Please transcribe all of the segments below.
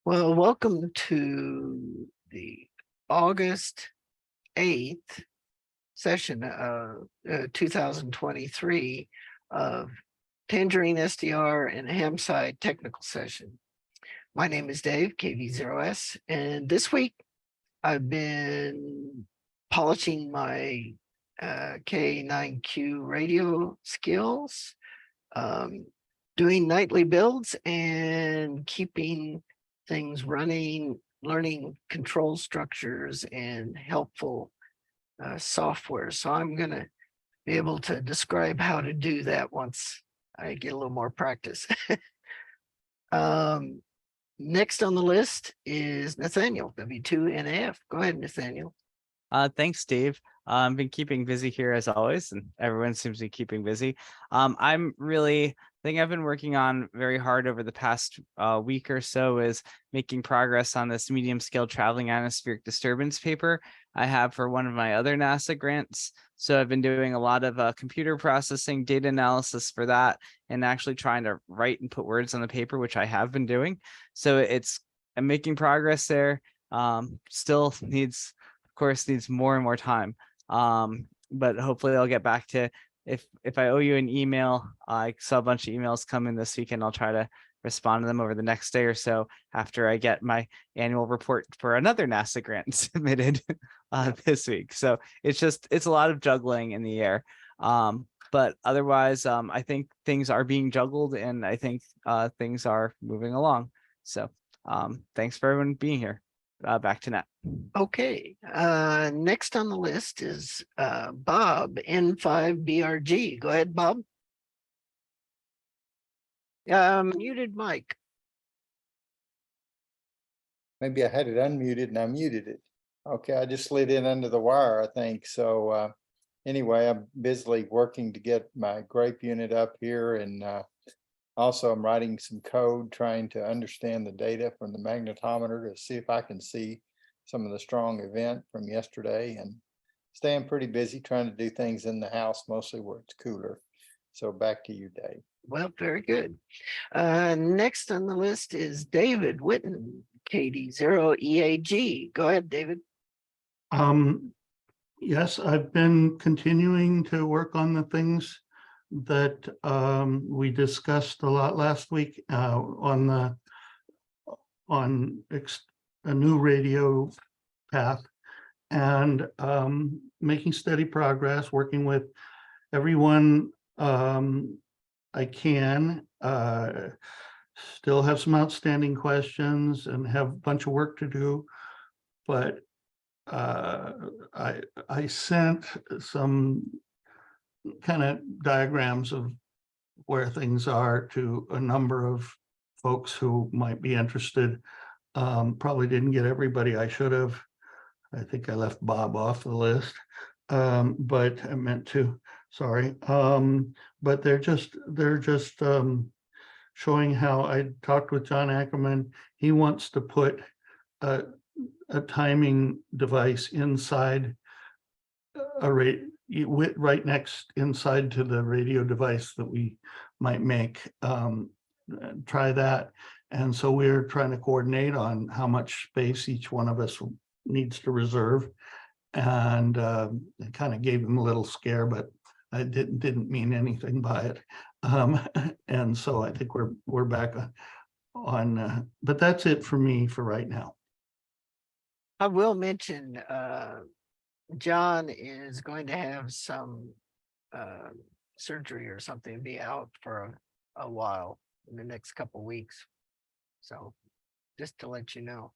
Well, welcome to the August 8th session of 2023 of Tangerine SDR and Hamside technical session. My name is Dave, KV0S, and this week I've been polishing my K9Q radio skills, doing nightly builds and keeping things running, learning control structures and helpful software. So I'm going to be able to describe how to do that once I get a little more practice. Next on the list is Nathaniel, W2NAF. Go ahead, Nathaniel. Thanks, Dave. I've been keeping busy here as always, and everyone seems to be keeping busy. I've been working on very hard over the past week or so is making progress on this medium scale traveling atmospheric disturbance paper I have for one of my other NASA grants. So I've been doing a lot of computer processing, data analysis for that, and actually trying to write and put words on the paper, which I have been doing. So I'm making progress there. Still needs more and more time. But hopefully I'll get back to if I owe you an email. I saw a bunch of emails come in this week, and I'll try to respond to them over the next day or so after I get my annual report for another NASA grant submitted this week. So it's a lot of juggling in the air. But otherwise, I think things are being juggled, and I think things are moving along. So thanks for everyone being here. Back to Nat. Okay, next on the list is Bob, N5BRG. Go ahead, Bob. Muted mic. Maybe I had it unmuted and I muted it. Okay, I just slid in under the wire, I think. So anyway, I'm busily working to get my grape unit up here, and also I'm writing some code trying to understand the data from the magnetometer to see if I can see some of the strong event from yesterday, and staying pretty busy trying to do things in the house, mostly where it's cooler. So back to you, Dave. Well, very good. Next on the list is David Witten, KD0EAG. Go ahead, David. Yes, I've been continuing to work on the things that we discussed a lot last week on a new radio path, and making steady progress, working with everyone I can. Still have some outstanding questions and have a bunch of work to do, but I sent some kind of diagrams of where things are to a number of folks who might be interested. Probably didn't get everybody I should have. I think I left Bob off the list, but I meant to. Sorry. But they're just showing how I talked with John Ackerman. He wants to put a timing device inside a right next inside to the radio device that we might make. Try that. And so we're trying to coordinate on how much space each one of us needs to reserve. And it kind of gave him a little scare, but I didn't mean anything by it. And so I think we're back on but that's it for me for right now. I will mention John is going to have some surgery or something, be out for a while in the next couple weeks. So just to let you know.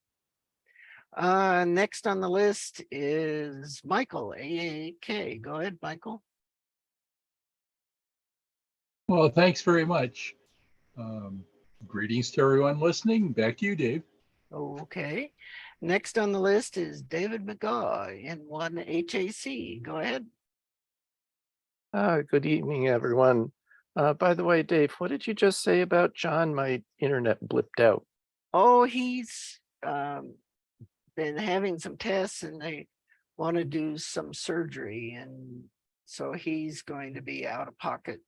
Next on the list is Michael, AAK. Go ahead, Michael. Well, thanks very much. Greetings to everyone listening. Back to you, Dave. Okay. Next on the list is David McGaw, N1HAC. Go ahead. Good evening, everyone. By the way, Dave, what did you just say about John? My internet blipped out. Oh, he's been having some tests, and they want to do some surgery, and so he's going to be out of pocket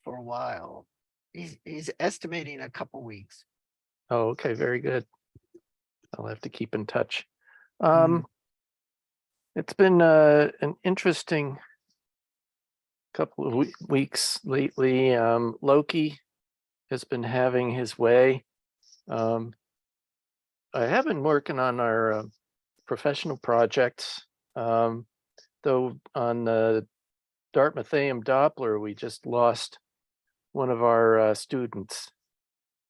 for a while. He's estimating a couple weeks. Oh, okay, very good. I'll have to keep in touch. Mm. It's been an interesting couple of weeks lately. Loki has been having his way. I have been working on our professional projects, though on the Dartmouth AM Doppler, we just lost one of our students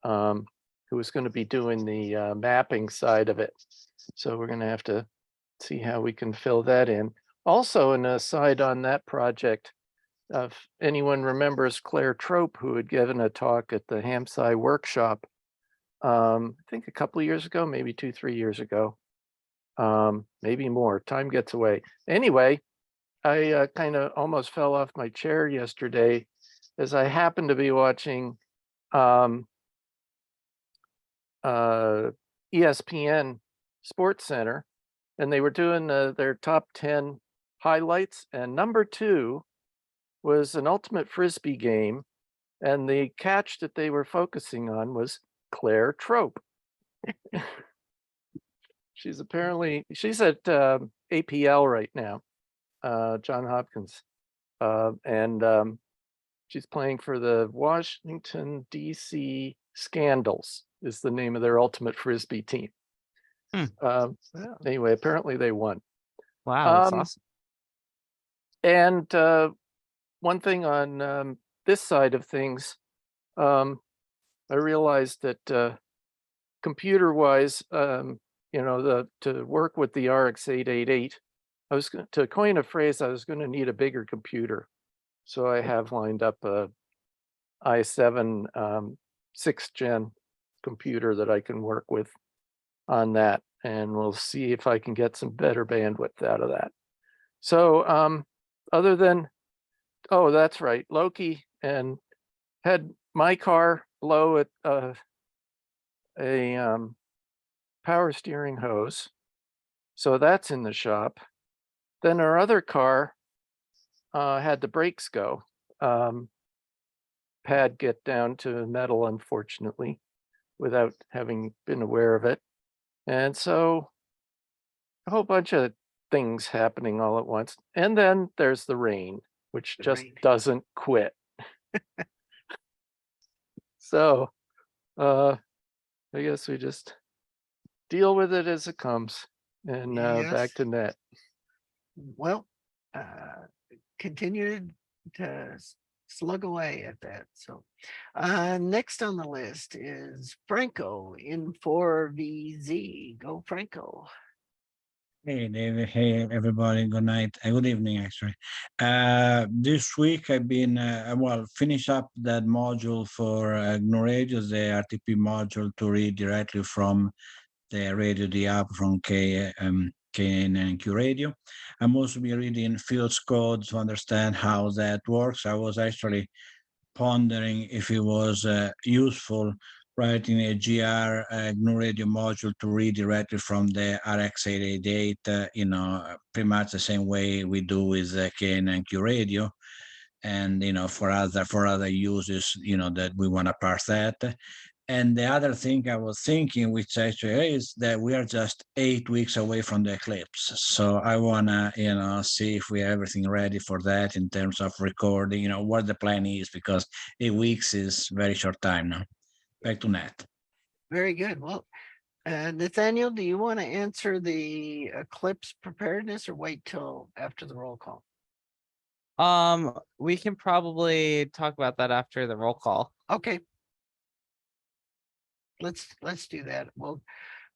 who was going to be doing the mapping side of it. So we're going to have to see how we can fill that in. Also, an aside on that project, if anyone remembers Claire Trope, who had given a talk at the Hamsci workshop, I think a couple of years ago, maybe 2-3 years ago, maybe more. Time gets away. Anyway, I kind of almost fell off my chair yesterday as I happened to be watching ESPN Sports Center, and they were doing their top 10 highlights, and number 2 was an ultimate frisbee game, and the catch that they were focusing on was Claire Trope. She's at APL right now, John Hopkins, and she's playing for the Washington DC Scandals is the name of their ultimate frisbee team. Anyway, apparently they won. Wow, that's awesome. And one thing on this side of things, I realized that computer-wise, to work with the RX-888, to coin a phrase, I was going to need a bigger computer. So I have lined up a i7 6th gen computer that I can work with on that, and we'll see if I can get some better bandwidth out of that. So other than, oh, that's right, Loki, and had my car blow at a power steering hose. So that's in the shop. Then our other car had the brakes go. Pad get down to metal, unfortunately, without having been aware of it. And so a whole bunch of things happening all at once. And then there's the rain, which just doesn't quit. So I guess we just deal with it as it comes, and back to net. Well, continue to slug away at that. So next on the list is Franco in 4VZ. Go Franco. Hey David, hey everybody, good night, good evening actually. This week I've been, finish up that module for GNU Radio, the RTP module to read directly from the radio, the app from KNQ Radio. I'm also be reading fields code to understand how that works. I was actually pondering if it was useful writing a GR GNU Radio module to read directly from the RX-888, pretty much the same way we do with KNQ Radio, and for other uses, that we want to parse that. And the other thing I was thinking, which actually is that we are just 8 weeks away from the eclipse. So I want to, see if we have everything ready for that in terms of recording, what the plan is, because 8 weeks is very short time now. Back to Nat. Very good. Well, Nathaniel, do you want to answer the eclipse preparedness or wait till after the roll call? We can probably talk about that after the roll call. Okay. Let's do that. We'll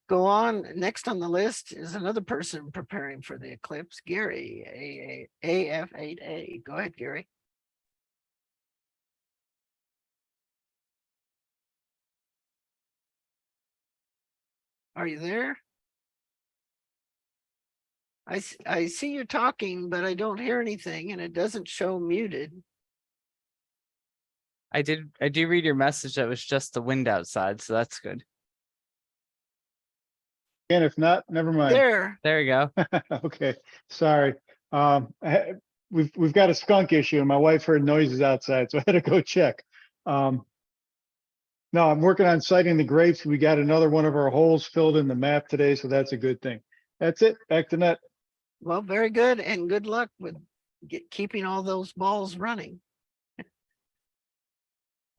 go on. Next on the list is another person preparing for the eclipse, Gary, AF8A. Go ahead, Gary. Are you there? I see you talking, but I don't hear anything, and it doesn't show muted. I do read your message. That was just the wind outside, so that's good. And if not, never mind. There you go. Okay, sorry. We've got a skunk issue, and my wife heard noises outside, so I had to go check. No, I'm working on sighting the grapes. We got another one of our holes filled in the map today, so that's a good thing. That's it. Back to net. Well, very good and good luck with keeping all those balls running.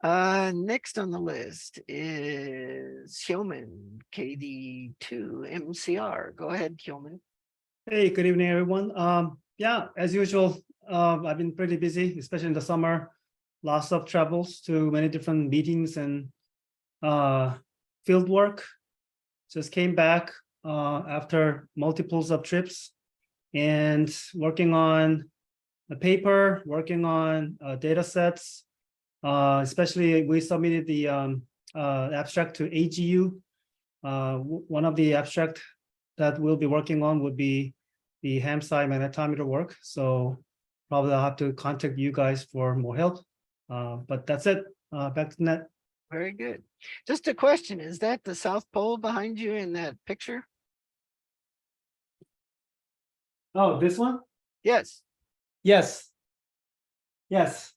Next on the list is Hillman, KD2 MCR. Go ahead, Hillman. Hey, good evening, everyone. Yeah, as usual, I've been pretty busy, especially in the summer. Lots of travels to many different meetings and field work. Just came back after multiples of trips and working on a paper, working on data sets. Especially, we submitted the abstract to AGU. One of the abstract that we'll be working on would be the ham side magnetometer work. So probably I'll have to contact you guys for more help. But that's it. Back to net. Very good. Just a question, is that the South Pole behind you in that picture? Oh, this one? Yes, Yes. Yes.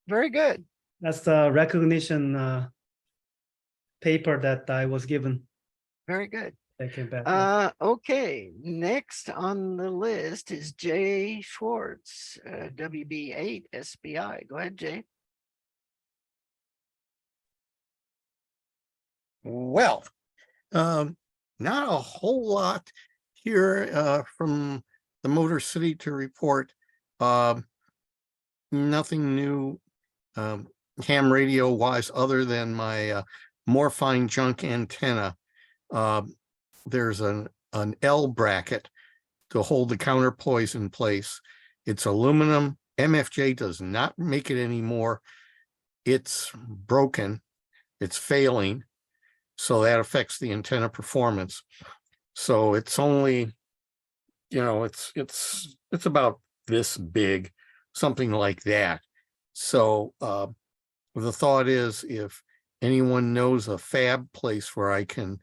very good. That's the recognition paper that I was given. Very good. I came back. Okay, next on the list is Jay Schwartz, WB8 SBI. Go ahead, Jay. Well, not a whole lot here from the Motor City to report. Nothing new ham radio wise other than my Morphine junk antenna. There's an L bracket to hold the counterpoise in place. It's aluminum. MFJ does not make it anymore. It's broken. It's failing. So that affects the antenna performance. So it's only, it's about this big, something like that. So the thought is, if anyone knows a fab place where I can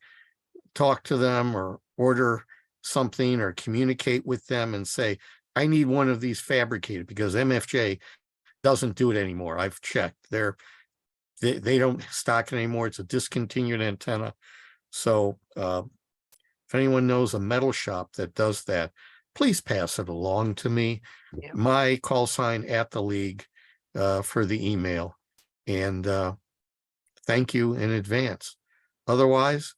talk to them or order something or communicate with them and say, I need one of these fabricated, because MFJ doesn't do it anymore. I've checked. They don't stock it anymore. It's a discontinued antenna. So if anyone knows a metal shop that does that, please pass it along to me. Yeah. My call sign at the league for the email. And thank you in advance. Otherwise,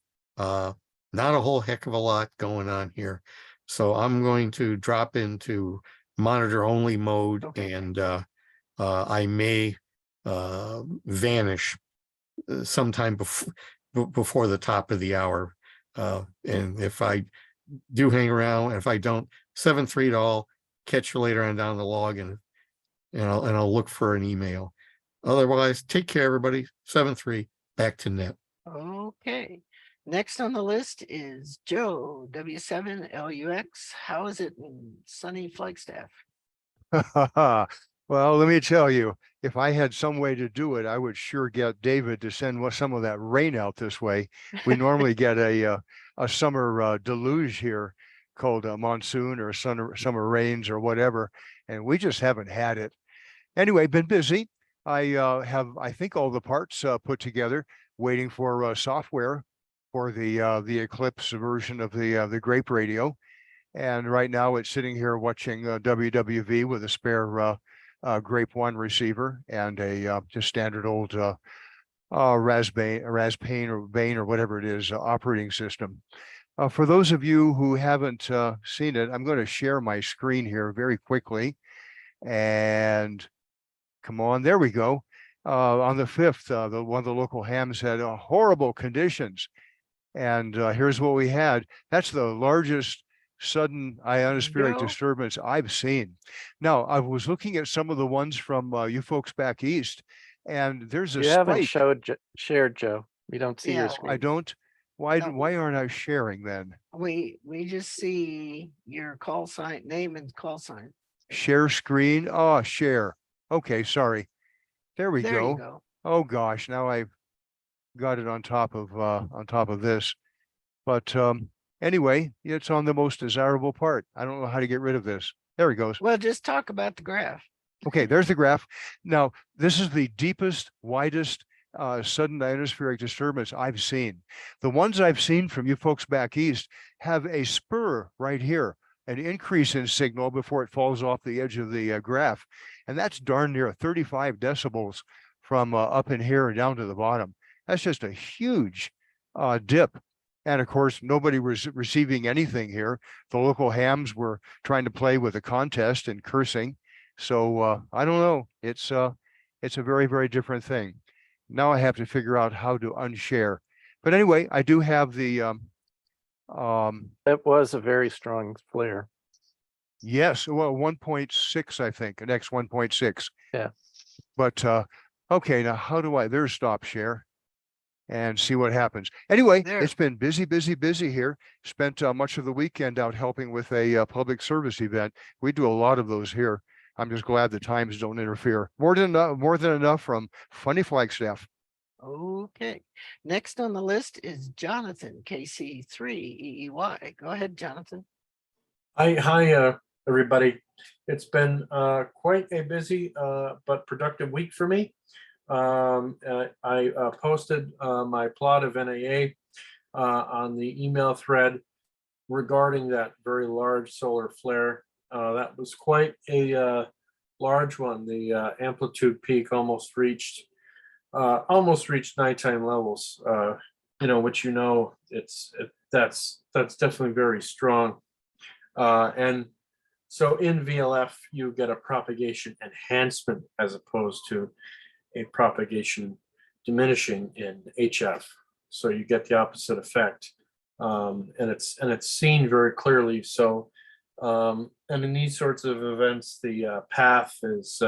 not a whole heck of a lot going on here. So I'm going to drop into monitor only mode. Okay. And I may vanish sometime before the top of the hour. And if I do hang around, if I don't, 7-3 to all, catch you later on down the log, and I'll look for an email. Otherwise, take care, everybody. 7-3, back to net. Okay. Next on the list is Joe, W7LUX. How is it in sunny Flagstaff? Well, let me tell you, if I had some way to do it, I would sure get David to send some of that rain out this way. We normally get a summer deluge here called a monsoon or summer rains or whatever, and we just haven't had it. Anyway, been busy. I have, I think, all the parts put together, waiting for software for the Eclipse version of the Grape radio. And right now it's sitting here watching WWV with a spare Grape One receiver and a just standard old Raspberry or Bane or whatever it is operating system. For those of you who haven't seen it, I'm going to share my screen here very quickly. And come on, there we go. On the 5th, one of the local hams had horrible conditions. And here's what we had. That's the largest sudden ionospheric disturbance I've seen. Now, I was looking at some of the ones from you folks back east, and there's a You haven't spike. shared, Joe. We don't see your screen. I don't. Why No. why aren't I sharing then? We just see your call sign, name and call sign. Share screen. Oh, share. Okay, sorry. There we There you go. go. Oh gosh, now I've got it on top of this. But anyway, it's on the most desirable part. I don't know how to get rid of this. There it goes. Well, just talk about the graph. Okay, there's the graph. Now, this is the deepest, widest sudden ionospheric disturbance I've seen. The ones I've seen from you folks back east have a spur right here, an increase in signal before it falls off the edge of the graph. And that's darn near 35 decibels from up in here and down to the bottom. That's just a huge dip. And of course, nobody was receiving anything here. The local hams were trying to play with a contest and cursing. So I don't know. It's a very, very different thing. Now I have to figure out how to unshare. But anyway, I do have the That was a very strong flare. yes, well, 1.6, I think, an X 1.6. Yeah. But okay, now how do I there's stop share and see what happens. Anyway, There. it's been busy, busy, busy here. Spent much of the weekend out helping with a public service event. We do a lot of those here. I'm just glad the times don't interfere. More than enough from Funny Flagstaff. Okay, next on the list is Jonathan, KC3EEY. Go ahead, Jonathan. Hi, everybody. It's been quite a busy but productive week for me. I posted my plot of NAA on the email thread regarding that very large solar flare. That was quite a large one. The amplitude peak almost reached nighttime levels. Which that's definitely very strong. And so in VLF, you get a propagation enhancement as opposed to a propagation diminishing in HF. So you get the opposite effect. And it's seen very clearly. So, and in these sorts of events, the path is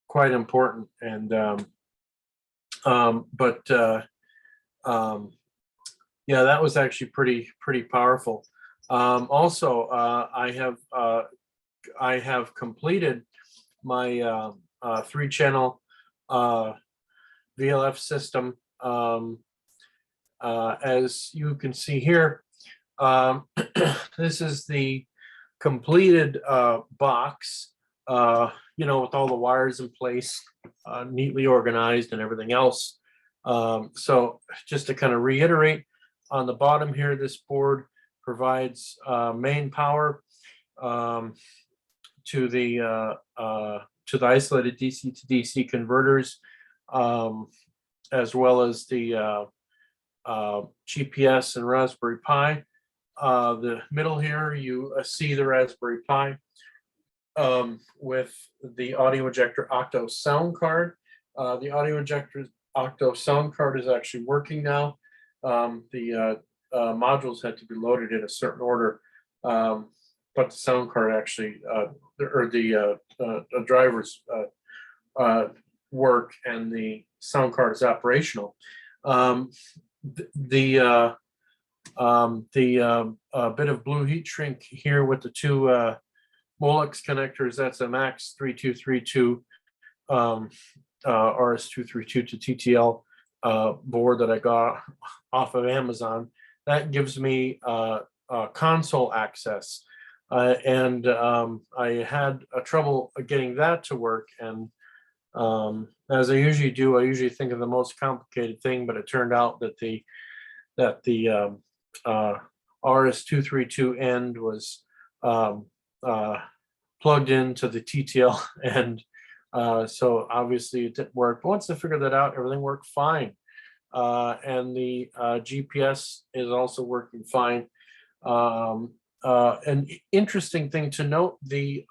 quite important. And, yeah, that was actually pretty powerful. Also, I have completed my 3-channel VLF system. As you can see here, this is the completed box, with all the wires in place, neatly organized and everything else. So just to kind of reiterate, on the bottom here, this board provides main power to the isolated DC to DC converters, as well as the GPS and Raspberry Pi. The middle here, you see the Raspberry Pi with the audio ejector Octo sound card. The audio ejector Octo sound card is actually working now. The modules had to be loaded in a certain order, but the sound card actually, or the drivers work, and the sound card is operational. The bit of blue heat shrink here with the two Molex connectors, that's a Max 3232 RS232 to TTL board that I got off of Amazon. That gives me console access, and I had trouble getting that to work. And as I usually do, I usually think of the most complicated thing, but it turned out that the RS232 end was plugged into the TTL end. So obviously it didn't work. But once I figured that out, everything worked fine. And the GPS is also working fine. An interesting thing to note, the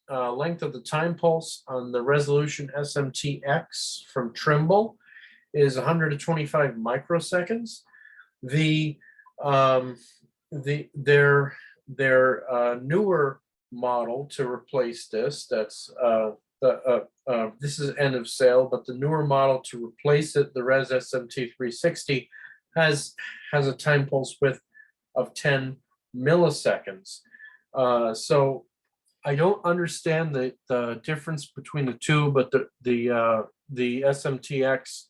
length of the time pulse on the resolution SMTX from Trimble is 125 microseconds. Their newer model to replace this, that's this is end of sale, but the newer model to replace it, the Res SMT 360, has a time pulse width of 10 milliseconds. So I don't understand the difference between the two, but the SMTX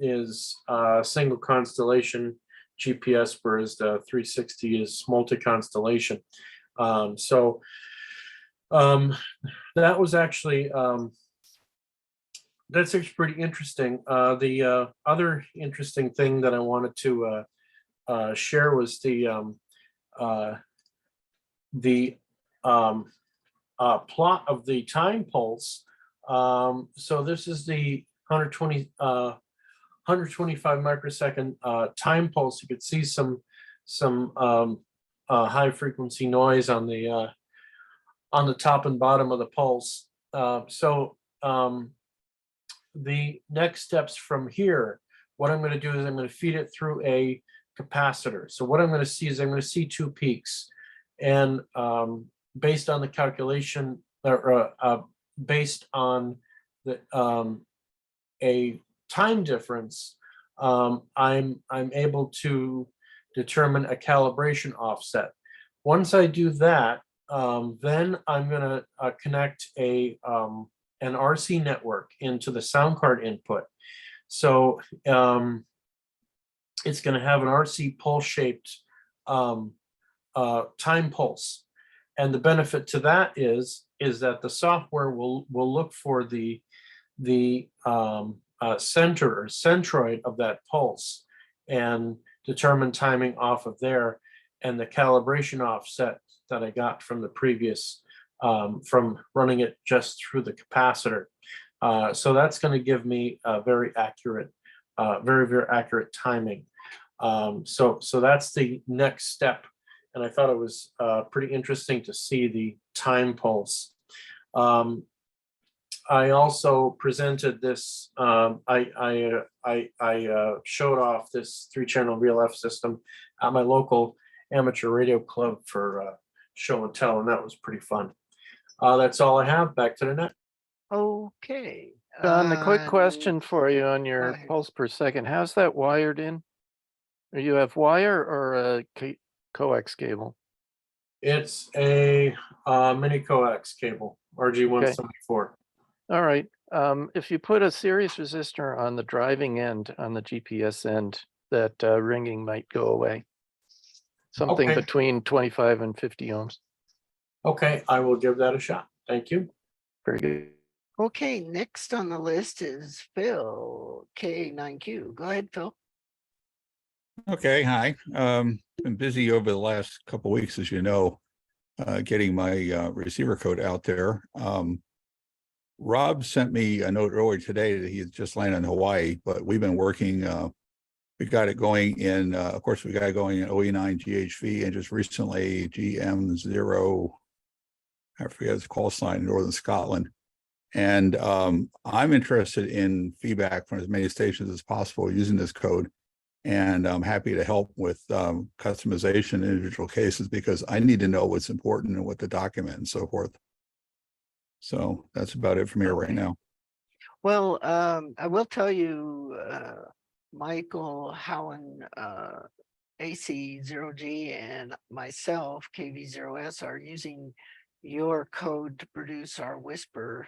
is single constellation GPS, whereas the 360 is multi-constellation. So that was actually That's actually pretty interesting. The other interesting thing that I wanted to share was the plot of the time pulse. So this is the 125 microsecond time pulse. You could see some high frequency noise on the top and bottom of the pulse. The next steps from here, what I'm going to do is I'm going to feed it through a capacitor. So what I'm going to see is I'm going to see two peaks, and based on the calculation, or based on the a time difference, I'm able to determine a calibration offset. Once I do that, then I'm going to connect an RC network into the sound card input. So it's going to have an RC pulse shaped time pulse. And the benefit to that is that the software will look for the center or centroid of that pulse and determine timing off of there, and the calibration offset that I got from the previous from running it just through the capacitor. So that's going to give me a very accurate, very accurate timing. So that's the next step. And I thought it was pretty interesting to see the time pulse. I also presented this, I showed off this 3-channel VLF system at my local amateur radio club for show and tell, and that was pretty fun. That's all I have. Back to the net. Okay. John, a quick question for you on your ahead. pulse per second. How's that wired in? Or you have wire or a coax cable? It's a mini coax cable, RG174. All right. If you put a series resistor on the driving end, on the GPS end, that ringing might go away. Something Okay. between 25 and 50 ohms. Okay, I will give that a shot. Thank you. Very good. Okay, next on the list is Phil, K9Q. Go ahead, Phil. Okay, hi. Been busy over the last couple of weeks, as you know, getting my receiver code out there. Rob sent me a note earlier today that he had just landed in Hawaii, but we've been working. We got it going in, of course, we got it going in OE9 GHV, and just recently GM0, I forget its call sign, Northern Scotland. And I'm interested in feedback from as many stations as possible using this code. And I'm happy to help with customization in individual cases, because I need to know what's important and what to document and so forth. So that's about it from here right now. Well, I will tell you, Michael Howen, AC0G, and myself, KV0S, are using your code to produce our whisper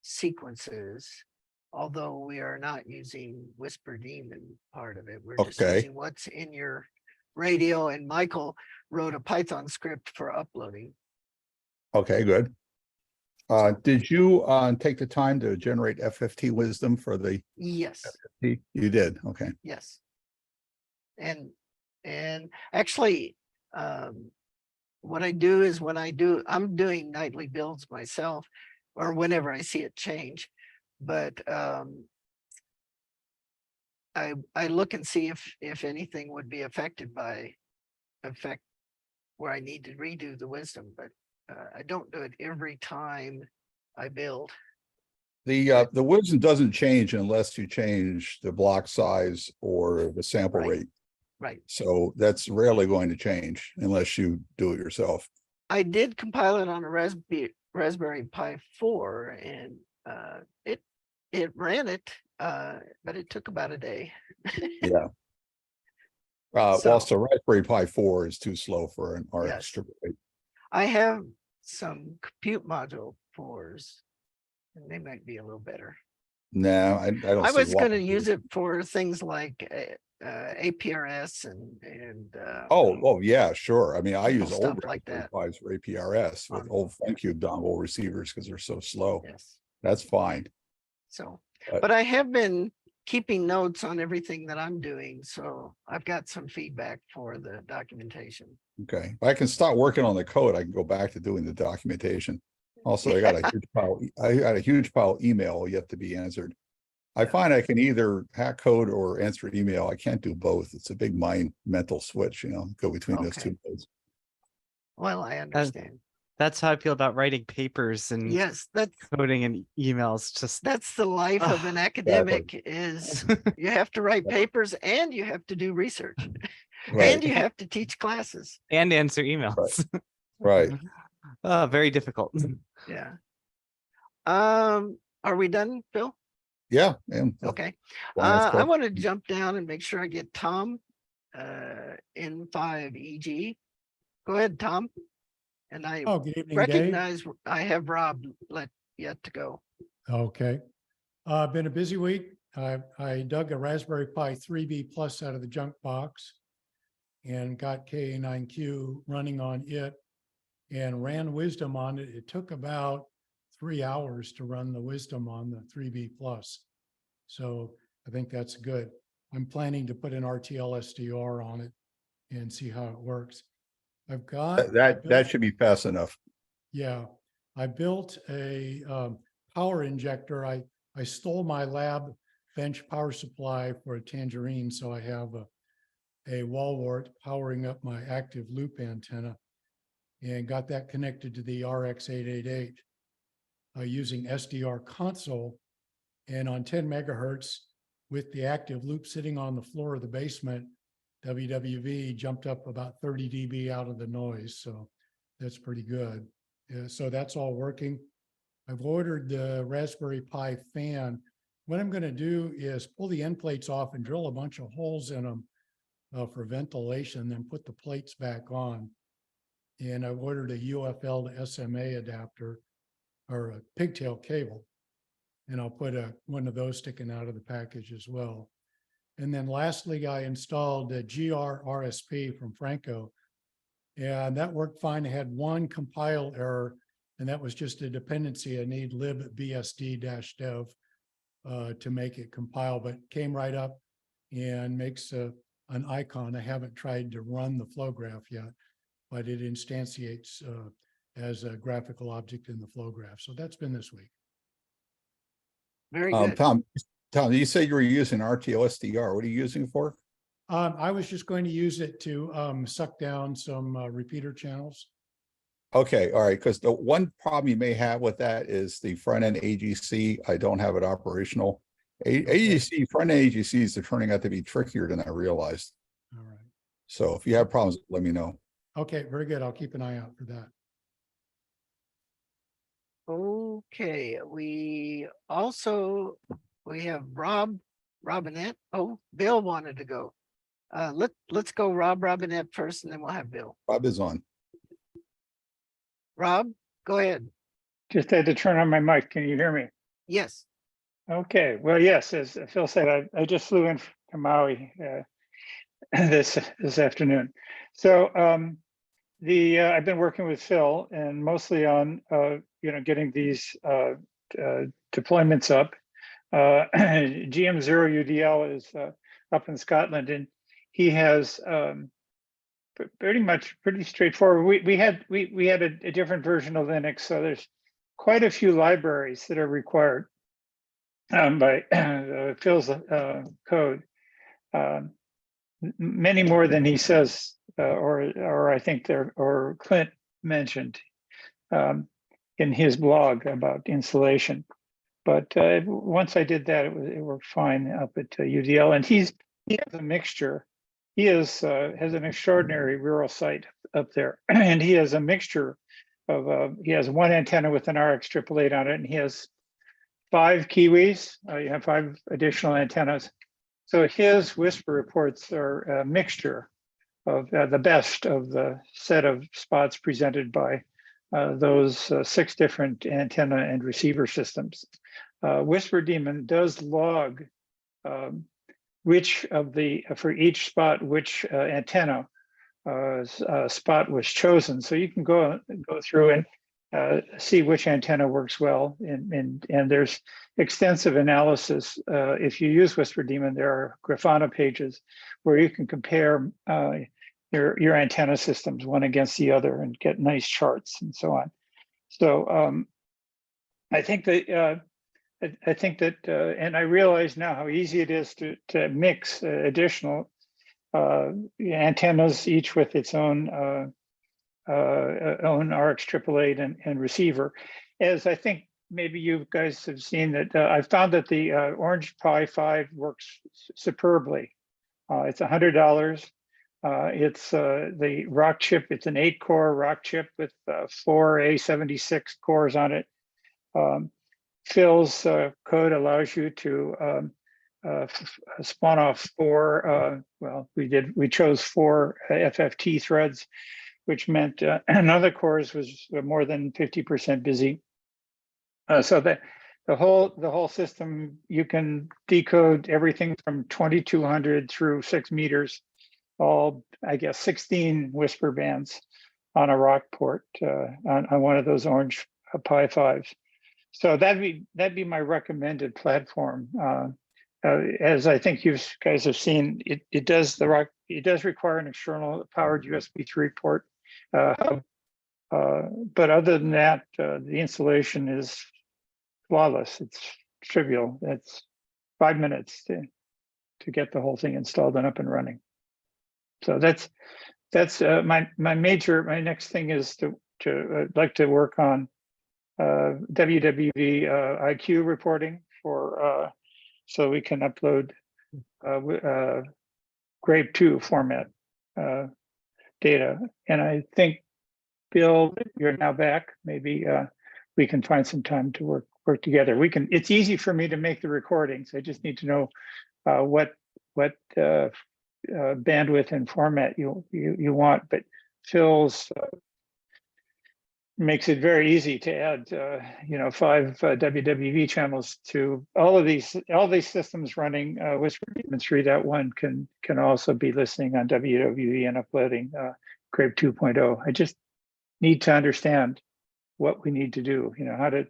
sequences. Although we are not using Whisper Daemon part of it, we're just using what's in your radio. And Michael wrote a Python script for uploading. Okay, good. Did you take the time to generate FFT wisdom for the? Yes. FFT? You did. Okay. Yes. And actually, what I do is I'm doing nightly builds myself, or whenever I see it change. But I look and see if anything would be affected by where I need to redo the wisdom, but I don't do it every time I build. The wisdom doesn't change unless you change the block size or the sample rate. Right. So that's rarely going to change unless you do it yourself. I did compile it on a Raspberry Pi 4, and it ran it, but it took about a day. Yeah. So Raspberry Pi 4 is too slow for an RX triple eight. I have some compute module 4s, and they might be a little better. No, I don't. I was going to use it for things like APRS and oh yeah, sure. I mean, I use stuff old like that Pis for APRS with old FunCube dongle receivers because they're so slow. Yes, that's fine. So, But- but I have been keeping notes on everything that I'm doing. So I've got some feedback for the documentation. Okay, if I can start working on the code, I can go back to doing the documentation. Also, I got a huge pile of email yet to be answered. I find I can either hack code or answer email. I can't do both. It's a big mental switch, go between those Okay. two modes. Well, I understand. That's how I feel about writing papers and Yes, coding and emails. Just that's the life of an academic is you have to write papers and you have to do research Right, and you have to teach classes. and answer emails. right. Very difficult. Yeah. Are we done, Phil? Yeah. And Okay. Lion's I Club. want to jump down and make sure I get Tom N5EG. Go ahead, Tom. And I Oh, good evening, Dave. recognize I have Rob yet to go. Okay. Been a busy week. I dug a Raspberry Pi 3B Plus out of the junk box and got KA9Q running on it and ran Wisdom on it. It took about 3 hours to run the Wisdom on the 3B Plus. So I think that's good. I'm planning to put an RTL SDR on it and see how it works. I've got That should be fast enough. Yeah, I built a power injector. I stole my lab bench power supply for a Tangerine, so I have a wall wart powering up my active loop antenna, and got that connected to the RX888 using SDR console, and on 10 megahertz with the active loop sitting on the floor of the basement. WWV jumped up about 30 dB out of the noise, so that's pretty good. So that's all working. I've ordered the Raspberry Pi fan. What I'm going to do is pull the end plates off and drill a bunch of holes in them for ventilation, then put the plates back on. And I've ordered a UFL to SMA adapter or a pigtail cable, and I'll put one of those sticking out of the package as well. And then lastly, I installed a GRRSP from Franco, and that worked fine. I had one compile error, and that was just a dependency. I need libbsd-dev to make it compile, but came right up and makes an icon. I haven't tried to run the flow graph yet, but it instantiates as a graphical object in the flow graph. So that's been this week. Very good. Tom, you say you were using RTL SDR. What are you using for? I was just going to use it to suck down some repeater channels. Okay, all right, because the one problem you may have with that is the front end AGC. I don't have it operational. AGC, front end AGCs are turning out to be trickier than I realized. All right. So if you have problems, let me know. Okay, very good. I'll keep an eye out for that. Okay, we have Robinette. Oh, Bill wanted to go. Let's go Robinette first, and then we'll have Bill. Rob is on. Rob, go ahead. Just had to turn on my mic. Can you hear me? Yes. Okay. Well, yes, as Phil said, I just flew in to Maui this afternoon. So I've been working with Phil and mostly on getting these deployments up. GM0 UDL is up in Scotland, and he has pretty straightforward. We had a different version of Linux, so there's quite a few libraries that are required by Phil's code. Many more than he says, or I think or Clint mentioned in his blog about installation. But once I did that, it worked fine up at UDL, and he has a mixture. He has an extraordinary rural site up there, and he has a mixture of. He has one antenna with an RX888 on it, and he has 5 Kiwis. You have 5 additional antennas. So his whisper reports are a mixture of the best of the set of spots presented by those 6 different antenna and receiver systems. Whisper Daemon does log which of for each spot, which antenna spot was chosen. So you can go through see which antenna works well. And there's extensive analysis. If you use Whisper Demon, there are Grafana pages where you can compare your antenna systems one against the other and get nice charts and so on. So I think that and I realize now how easy it is to mix additional antennas, each with its own RX888 and receiver. As I think maybe you guys have seen that I've found that the Orange Pi 5 works superbly. It's $100. It's the rock chip. It's an 8-core rock chip with 4 A76 cores on it. Phil's code allows you to spawn off 4. Well, we chose 4 FFT threads, which meant another cores was more than 50% busy. So that the whole system, you can decode everything from 2200 through 6 meters, all I guess 16 whisper bands on a rock port on one of those Orange Pi 5s. So that'd be my recommended platform. As I think you guys have seen, it does require an external powered USB 3 port. But other than that, the installation is flawless. It's trivial. It's 5 minutes to get the whole thing installed and up and running. So that's my next thing is to like to work on WWV IQ reporting for so we can upload grade 2 format data. And I think, Bill, you're now back. Maybe we can find some time to work together. It's easy for me to make the recordings. I just need to know what bandwidth and format you want. But Phil's makes it very easy to add 5 WWV channels to all these systems running Whisper Demon 3.1 can also be listening on WWV and uploading Grape 2.0. I just need to understand what we need to do, how to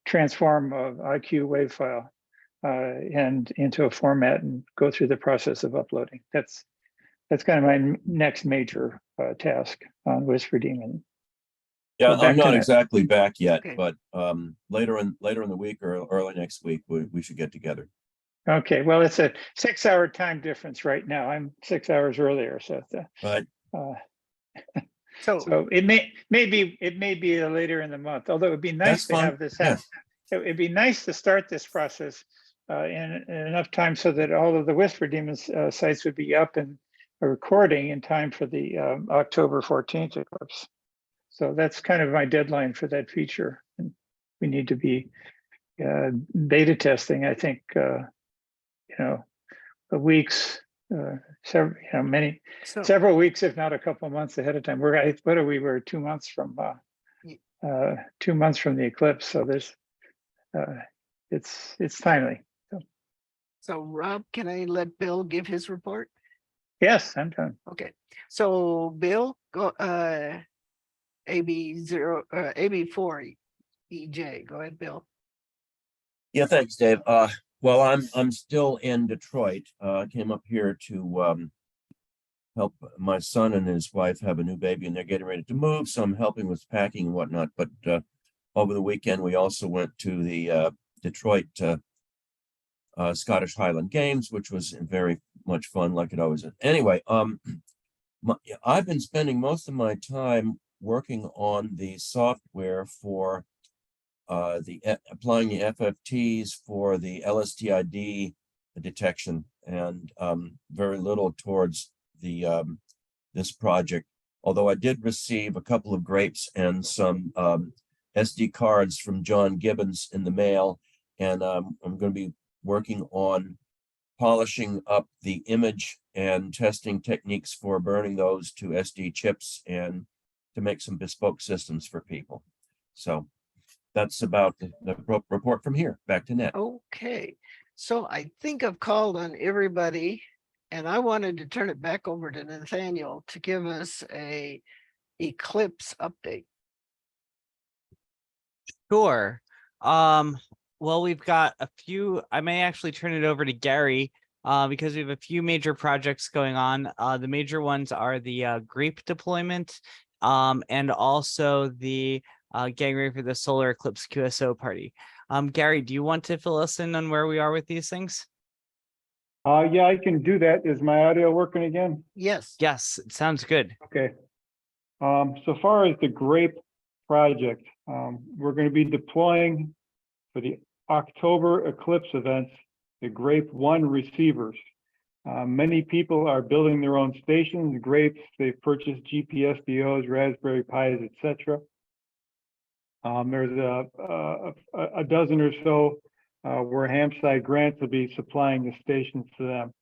transform a IQ wave file and into a format and go through the process of uploading. That's kind of my next major task on Whisper Demon. Yeah, So I'm not Net. exactly back yet, Okay. but later in the week or early next week, we should get together. Okay, well, it's a 6-hour time difference right now. I'm 6 hours earlier, so Right. so it may be later in the month. Although it'd be nice That's to fine. have this. Yes. It'd be nice to start this process in enough time so that all of the Whisper Demons sites would be up and recording in time for the October 14th eclipse. So that's kind of my deadline for that feature. And we need to be beta testing, I think, weeks, several weeks, if not a couple of months ahead of time. We're 2 months from 2 months from the eclipse. So there's it's timely. So Rob, can I let Bill give his report? Yes, I'm done. Okay, so Bill, go AB4 EJ. Go ahead, Bill. Yeah, thanks, Dave. Well, I'm still in Detroit. I came up here to help my son and his wife have a new baby, and they're getting ready to move. So I'm helping with packing and whatnot. But over the weekend, we also went to the Detroit Scottish Highland Games, which was very much fun, like it always is. Anyway, I've been spending most of my time working on the software for applying the FFTs for the LSTID detection, and very little towards the this project. Although I did receive a couple of grapes and some SD cards from John Gibbons in the mail, and I'm going to be working on polishing up the image and testing techniques for burning those to SD chips and to make some bespoke systems for people. So that's about the report from here. Back to Net. Okay, so I think I've called on everybody, and I wanted to turn it back over to Nathaniel to give us a eclipse update. Sure. Well, we've got a few, I may actually turn it over to Gary, because we have a few major projects going on. The major ones are the grape deployment, and also the getting ready for the solar eclipse QSO party. Gary, do you want to fill us in on where we are with these things? Yeah, I can do that. Is my audio working again? Yes. Yes, it sounds good. Okay. So far as the grape project, we're going to be deploying for the October eclipse events, the Grape 1 receivers. Many people are building their own stations, grapes, they've purchased GPSDOs, Raspberry Pis, etc. There's a dozen or so where Hamside Grants will be supplying the stations to them.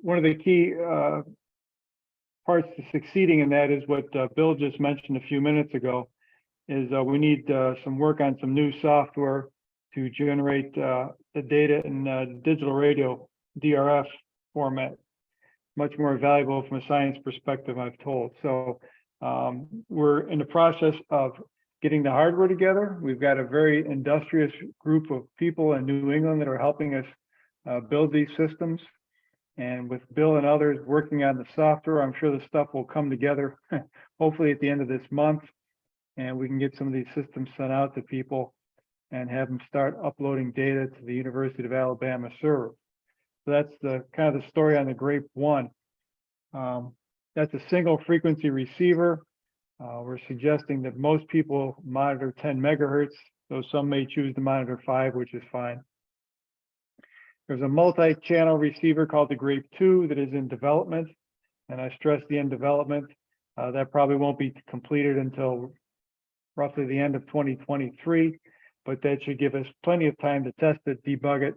One of the key parts to succeeding in that is what Bill just mentioned a few minutes ago, is we need some work on some new software to generate the data in digital radio DRF format. Much more valuable from a science perspective, I've told. So we're in the process of getting the hardware together. We've got a very industrious group of people in New England that are helping us build these systems. And with Bill and others working on the software, I'm sure the stuff will come together hopefully at the end of this month. And we can get some of these systems sent out to people and have them start uploading data to the University of Alabama server. So that's the kind of the story on the Grape 1. That's a single frequency receiver. We're suggesting that most people monitor 10 megahertz, though some may choose to monitor 5, which is fine. There's a multi-channel receiver called the Grape 2 that is in development, and I stress the in development. That probably won't be completed until roughly the end of 2023, but that should give us plenty of time to test it, debug it,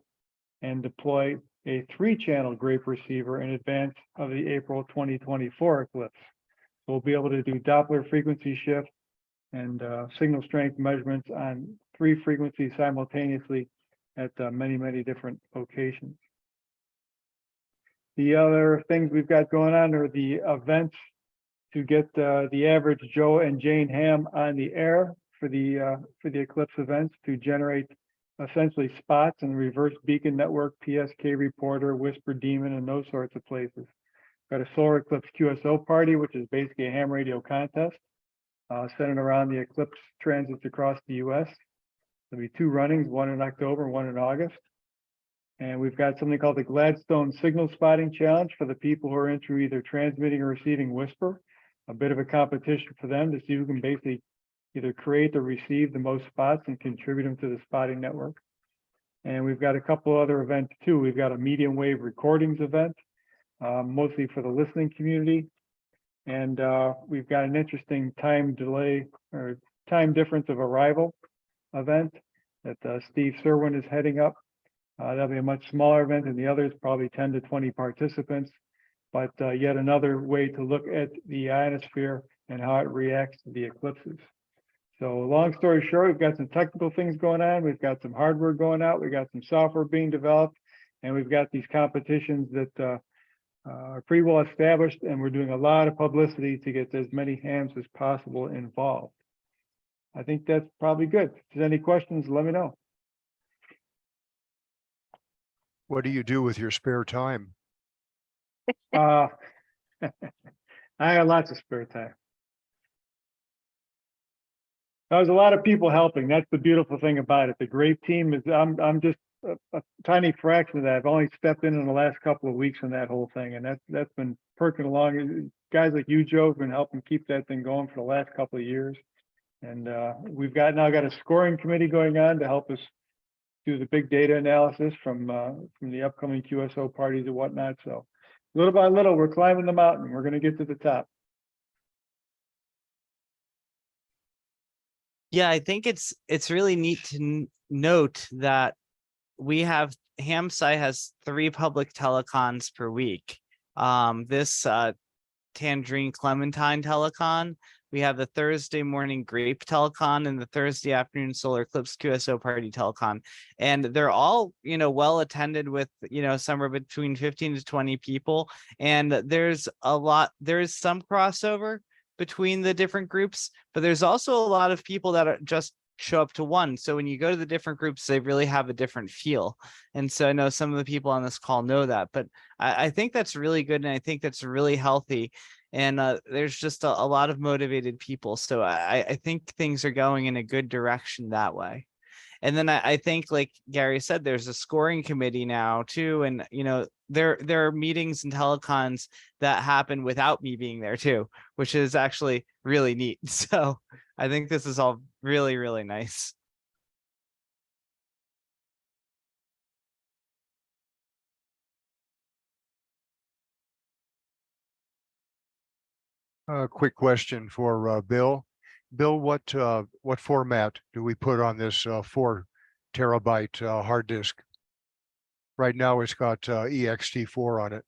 and deploy a 3-channel grape receiver in advance of the April 2024 eclipse. So we'll be able to do Doppler frequency shift and signal strength measurements on 3 frequencies simultaneously at many, many different locations. The other things we've got going on are the events to get the average Joe and Jane Ham on the air for the eclipse events, to generate essentially spots in the reverse beacon network, PSK reporter, Whisper Demon, and those sorts of places. Got a solar eclipse QSO party, which is basically a ham radio contest centered around the eclipse transits across the US. There'll be 2 runnings, one in October, one in August. And we've got something called the Gladstone Signal Spotting Challenge for the people who are into either transmitting or receiving Whisper. A bit of a competition for them to see who can basically either create or receive the most spots and contribute them to the spotting network. And we've got a couple other events too. We've got a medium wave recordings event, mostly for the listening community. And we've got an interesting time delay or time difference of arrival event that Steve Serwin is heading up. That'll be a much smaller event than the others, probably 10 to 20 participants, but yet another way to look at the ionosphere and how it reacts to the eclipses. So long story short, we've got some technical things going on. We've got some hardware going out. We've got some software being developed, and we've got these competitions that are pretty well established, and we're doing a lot of publicity to get as many hams as possible involved. I think that's probably good. If there's any questions, let me know. What do you do with your spare time? I got lots of spare time. There's a lot of people helping. That's the beautiful thing about it. The Grape team is, I'm just a tiny fraction of that. I've only stepped in the last couple of weeks on that whole thing, and that's been perking along. Guys like you, Joe, have been helping keep that thing going for the last couple of years. And we've now got a scoring committee going on to help us do the big data analysis from the upcoming QSO parties and whatnot. So little by little, we're climbing the mountain. We're going to get to the top. Yeah, I think it's really neat to note that we have Hamsci has 3 public telecons per week. This Tangerine Clementine Telecon, we have the Thursday morning Grape Telecon, and the Thursday afternoon Solar Eclipse QSO Party Telecon, and they're all well attended with somewhere between 15 to 20 people, and there's some crossover between the different groups, but there's also a lot of people that are just show up to one. So when you go to the different groups, they really have a different feel. And so I know some of the people on this call know that, but I think that's really good. And I think that's really healthy. And there's just a lot of motivated people. So I think things are going in a good direction that way. And then I think, like Gary said, there's a scoring committee now too. And, you know, there are meetings and telecons that happen without me being there too, which is actually really neat. So I think this is all really, really nice. Quick question for Bill. Bill, what format do we put on this 4 TB hard disk? Right now, it's got ext4 on it.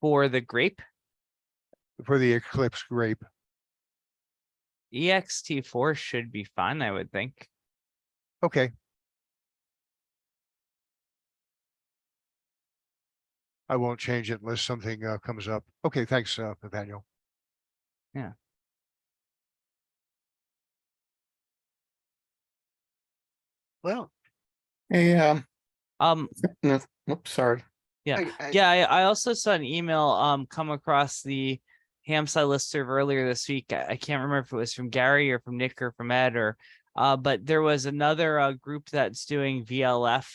For the grape, For the Eclipse grape. ext4 should be fine, I would think. Okay. I won't change it unless something comes up. Okay, thanks, Nathaniel. Yeah. Well, Hey, No, oops, sorry. Yeah. I- Yeah. I also saw an email come across the Hamsci listserv earlier this week. I can't remember if it was from Gary or from Nick or from Ed or but there was another group that's doing VLF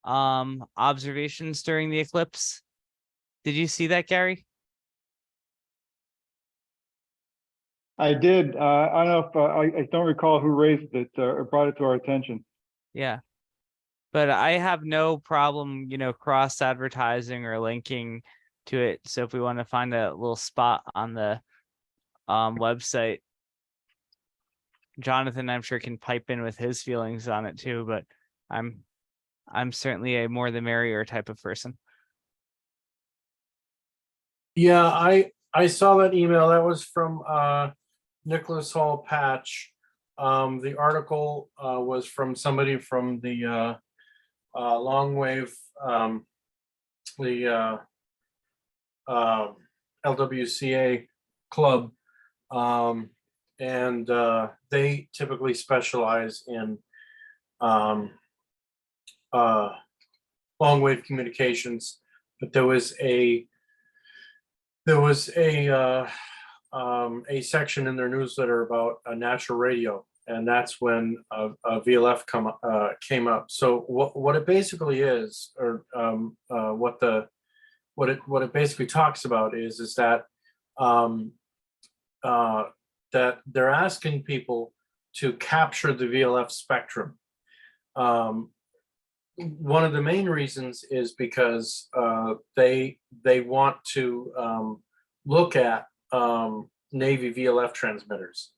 observations during the eclipse. Did you see that, Gary? I did. I don't know if I don't recall who raised it or brought it to our attention. Yeah. But I have no problem, you know, cross advertising or linking to it. So if we want to find a little spot on the website, Jonathan, I'm sure, can pipe in with his feelings on it too, but I'm certainly a more the merrier type of person. Yeah, I saw that email. That was from Nicholas Hall Patch. The article was from somebody from the long wave, the LWCA club, and they typically specialize in long wave communications. But there was a section in their newsletter about natural radio, and that's when VLF came up. So what it basically is, or what it basically talks about is that that they're asking people to capture the VLF spectrum. One of the main reasons is because they want to look at Navy VLF transmitters.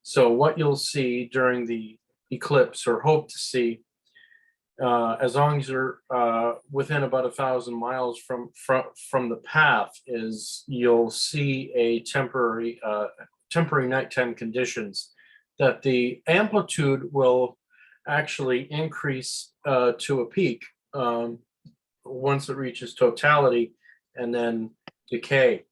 So what you'll see during the eclipse, or hope to see, as long as you're within about 1,000 miles from the path, is you'll see a temporary nighttime conditions that the amplitude will actually increase to a peak once it reaches totality, and then decay.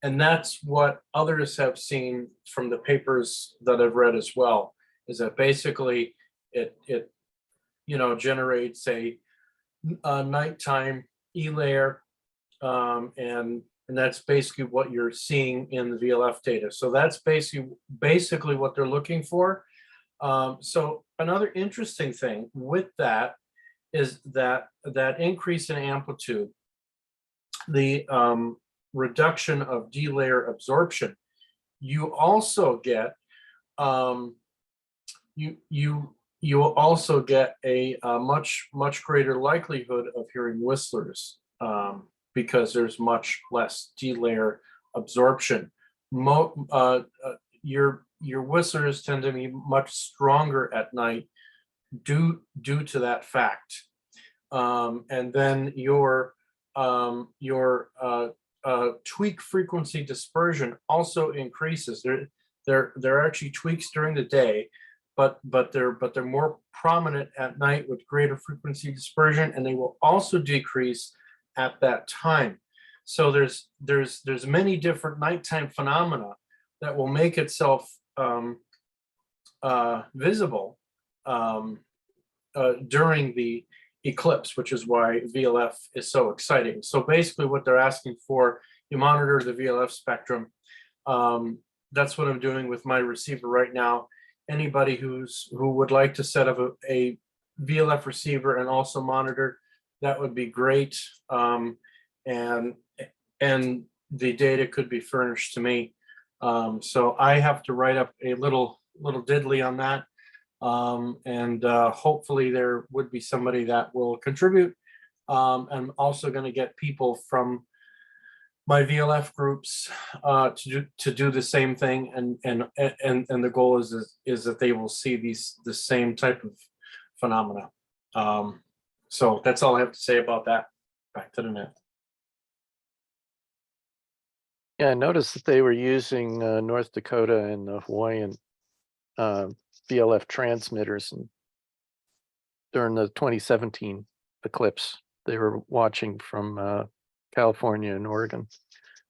And that's what others have seen from the papers that I've read as well, is that basically it generates a nighttime E-layer, and that's basically what you're seeing in the VLF data. So that's basically what they're looking for. So another interesting thing with that is that increase in amplitude, the reduction of D-layer absorption, you also get you will also get a much greater likelihood of hearing whistlers, because there's much less D-layer absorption. Your whistlers tend to be much stronger at night due to that fact. And then your tweak frequency dispersion also increases. There are actually tweaks during the day, but they're more prominent at night with greater frequency dispersion, and they will also decrease at that time. So there's many different nighttime phenomena that will make itself visible during the eclipse, which is why VLF is so exciting. So basically what they're asking for, you monitor the VLF spectrum. That's what I'm doing with my receiver right now. Anybody who would like to set up a VLF receiver and also monitor, that would be great. And the data could be furnished to me. So I have to write up a little diddly on that. And hopefully there would be somebody that will contribute. I'm also going to get people from my VLF groups to do the same thing, and the goal is that they will see the same type of phenomena. So that's all I have to say about that. Back to the net. Yeah, I noticed that they were using North Dakota and the Hawaiian VLF transmitters, and during the 2017 eclipse, they were watching from California and Oregon.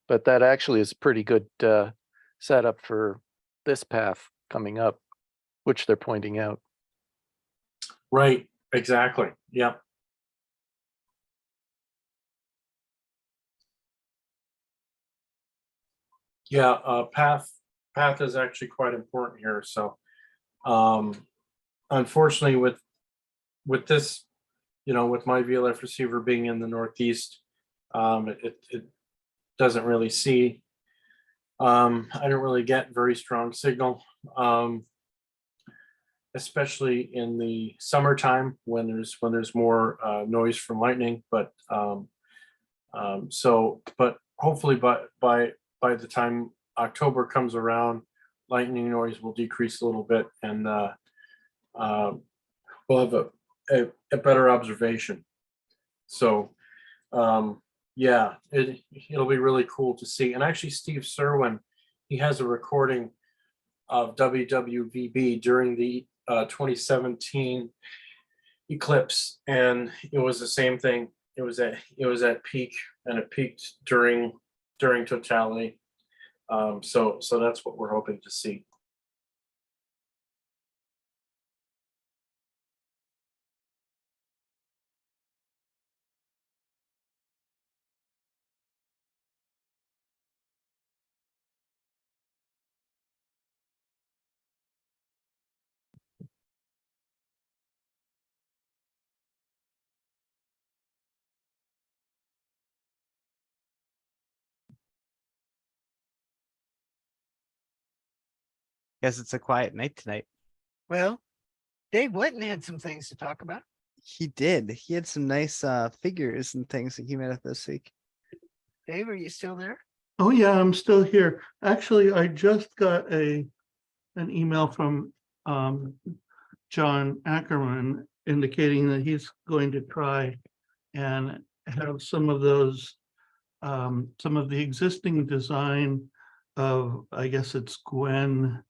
But that actually is a pretty good setup for this path coming up, which they're pointing out. Right, exactly. Yeah. Yeah, path is actually quite important here. So unfortunately with this, with my VLF receiver being in the Northeast, it doesn't really see, I don't really get very strong signal, especially in the summertime when there's more noise from lightning. But but hopefully by the time October comes around, lightning noise will decrease a little bit, and we'll have a better observation. So yeah, it'll be really cool to see. And actually Steve Serwin, he has a recording of WWVB during the 2017 eclipse, and it was the same thing. It was at peak, and it peaked during totality. So that's what we're hoping to see. Guess it's a quiet night tonight. Well, Dave Whitten had some things to talk about. He did. He had some nice figures and things that he made up this week. Dave, are you still there? Oh, yeah, I'm still here. Actually, I just got an email from John Ackerman indicating that he's going to try and have some of those, some of the existing design of, I guess it's Gwen.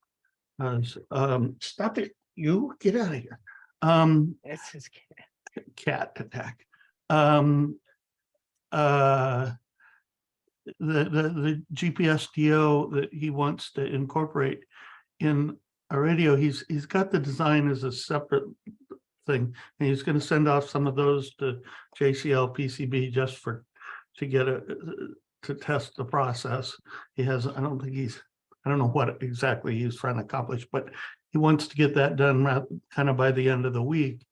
Stop it, you get out of here. That's his Cat attack. The GPSDO that he wants to incorporate in a radio, he's got the design as a separate thing, and he's going to send off some of those to JCL PCB just to get to test the process. He has, I don't know what exactly he's trying to accomplish, but he wants to get that done kind of by the end of the week.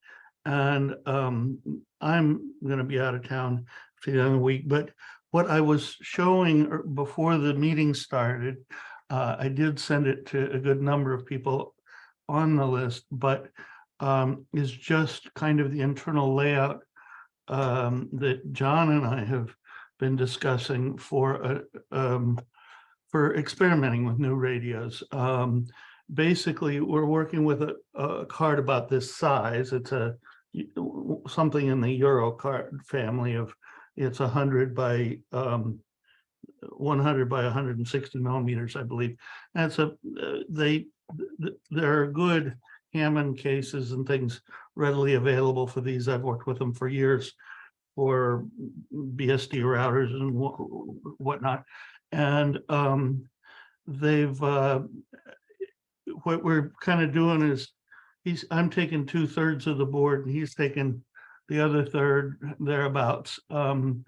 And I'm going to be out of town for the end of the week, but what I was showing before the meeting started, I did send it to a good number of people on the list, but is just kind of the internal layout that John and I have been discussing for experimenting with new radios. Basically, we're working with a card about this size. It's something in the Euro card family of, it's 100 by 100 by 160 millimeters, I believe. And so there are good Hammond cases and things readily available for these. I've worked with them for years. for BSD routers and whatnot. And they've what we're kind of doing is I'm taking 2/3 of the board and he's taking the other third thereabouts. And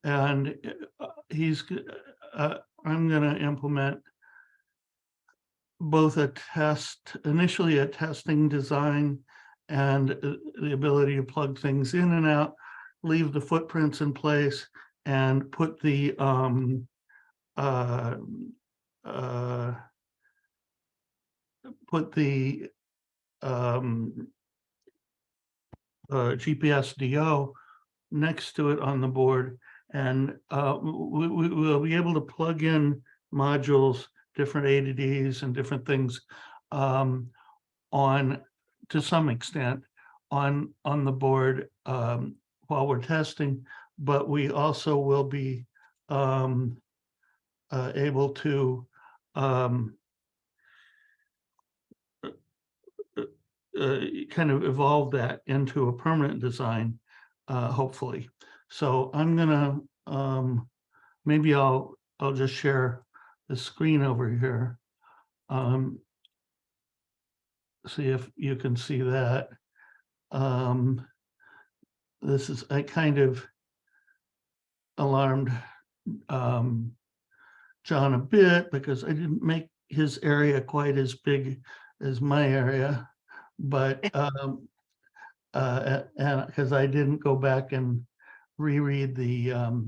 I'm going to implement both initially a testing design and the ability to plug things in and out, leave the footprints in place, and put the GPSDO next to it on the board, and we will be able to plug in modules, different ADDs and different things on, to some extent, on the board while we're testing, but we also will be able to kind of evolve that into a permanent design, hopefully. So I'm gonna maybe I'll just share the screen over here. See if you can see that. This is, I kind of alarmed John a bit because I didn't make his area quite as big as my area, but and because I didn't go back and reread the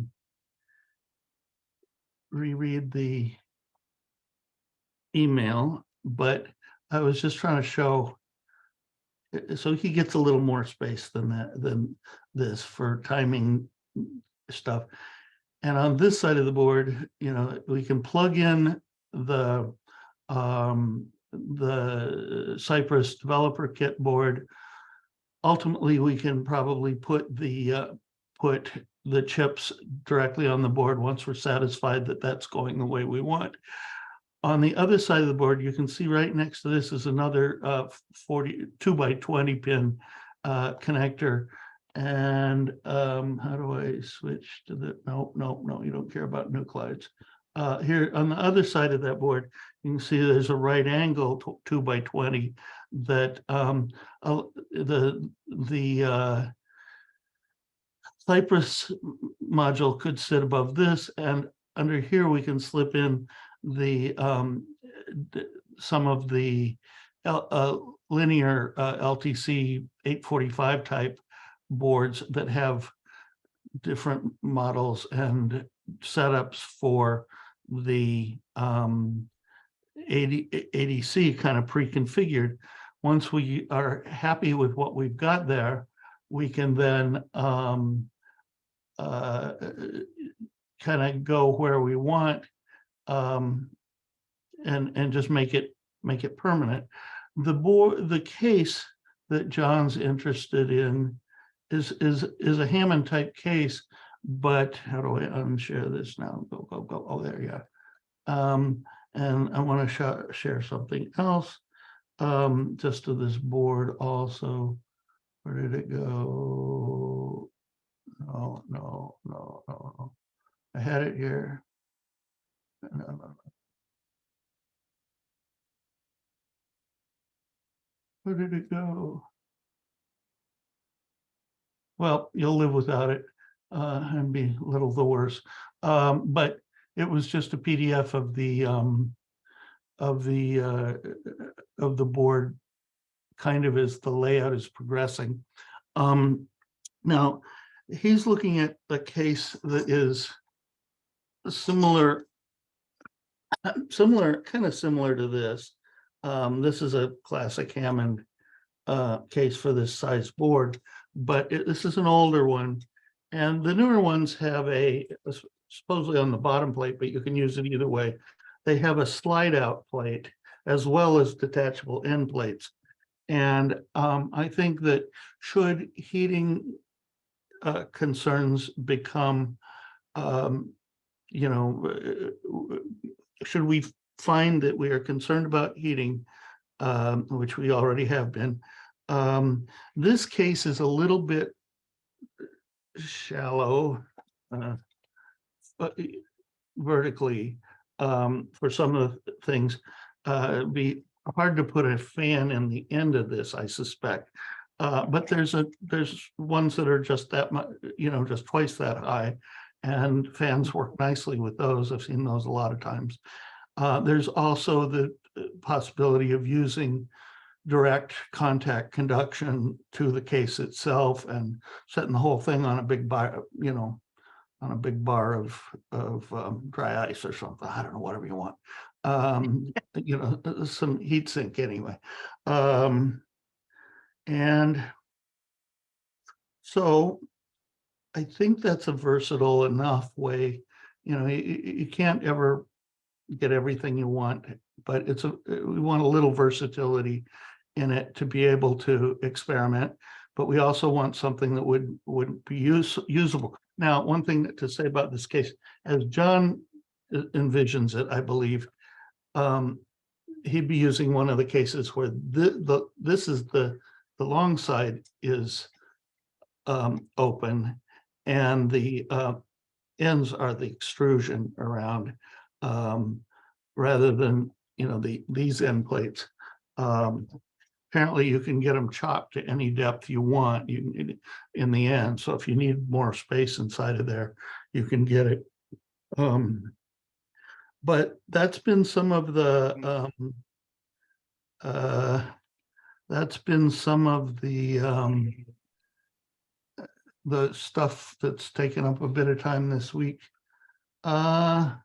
email, but I was just trying to show, so he gets a little more space than this for timing stuff. And on this side of the board, you know, we can plug in the Cypress developer kit board. Ultimately, we can probably put the chips directly on the board once we're satisfied that that's going the way we want. On the other side of the board, you can see right next to this is another 42 by 20 pin connector. And how do I switch to the, no, you don't care about nuclides. Here on the other side of that board, you can see there's a right angle 2 by 20 that the Cypress module could sit above this, and under here we can slip in the some of the linear LTC 845 type boards that have different models and setups for the ADC kind of pre-configured. Once we are happy with what we've got there, we can then kind of go where we want and just make it permanent. The case that John's interested in is a Hammond type case, but how do I unshare this now? Go. Oh, there you go. And I want to share something else just to this board also. Where did it go? No. I had it here. No. Where did it go? Well, you'll live without it and be little the worse. But it was just a PDF of the board, kind of as the layout is progressing. Now he's looking at a case that is similar, kind of similar to this. This is a classic Hammond case for this size board, but this is an older one, and the newer ones have supposedly on the bottom plate, but you can use it either way. They have a slide out plate as well as detachable end plates. And I think that should heating concerns become, should we find that we are concerned about heating, which we already have been, this case is a little bit shallow but vertically for some of the things. It'd be hard to put a fan in the end of this, I suspect. But there's ones that are just that much, just twice that high, and fans work nicely with those. I've seen those a lot of times. There's also the possibility of using direct contact conduction to the case itself and setting the whole thing on a big bar, on a big bar of dry ice or something. I don't know, whatever you want. Some heat sink anyway. And so I think that's a versatile enough way. You can't ever get everything you want, but we want a little versatility in it to be able to experiment, but we also want something that would be usable. Now, one thing to say about this case, as John envisions it, I believe, he'd be using one of the cases where this is the long side is open, and the ends are the extrusion around, rather than these end plates. Apparently you can get them chopped to any depth you want in the end. So if you need more space inside of there, you can get it. But that's been some of the stuff that's taken up a bit of time this week. Yeah,